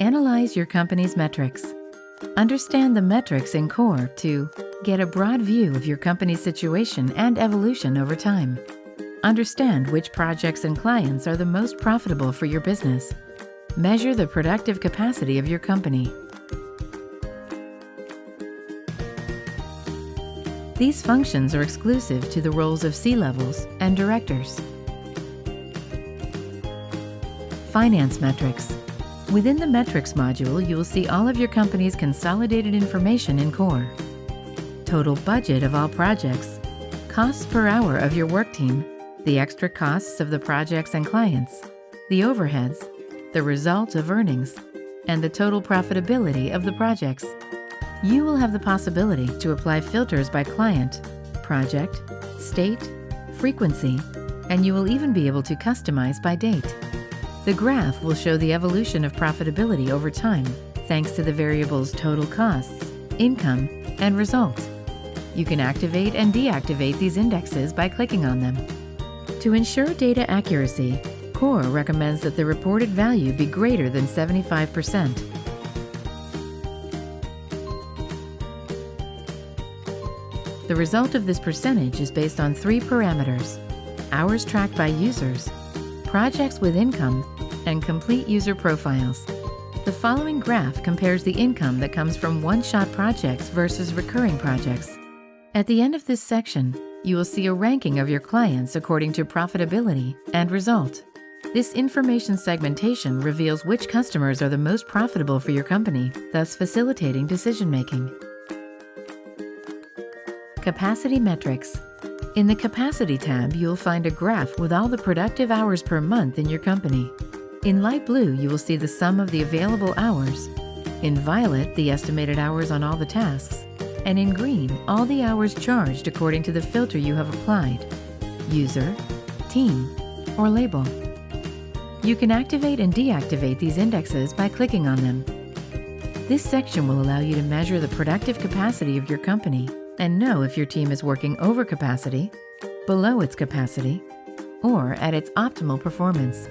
Analyze your company's metrics. Understand the metrics in COR to get a broad view of your company's situation and evolution over time. Understand which projects and clients are the most profitable for your business. Measure the productive capacity of your company. These functions are exclusive to the roles of C-levels and directors. Finance metrics. Within the Metrics module, you will see all of your company's consolidated information in COR. Total budget of all projects, costs per hour of your work team, the extra costs of the projects and clients, the overheads, the result of earnings, and the total profitability of the projects. You will have the possibility to apply filters by client, project, state, frequency, and you will even be able to customize by date. The graph will show the evolution of profitability over time, thanks to the variables total costs, income, and result. You can activate and deactivate these indexes by clicking on them. To ensure data accuracy, COR recommends that the reported value be greater than 75%. The result of this percentage is based on 3 parameters: hours tracked by users, projects with income, and complete user profiles. The following graph compares the income that comes from one-shot projects versus recurring projects. At the end of this section, you will see a ranking of your clients according to profitability and result. This information segmentation reveals which customers are the most profitable for your company, thus facilitating decision-making. Capacity metrics. In the Capacity tab, you will find a graph with all the productive hours per month in your company. In light blue, you will see the sum of the available hours. In violet, the estimated hours on all the tasks. And in green, all the hours charged according to the filter you have applied: user, team, or label. You can activate and deactivate these indexes by clicking on them. This section will allow you to measure the productive capacity of your company and know if your team is working over capacity, below its capacity, or at its optimal performance.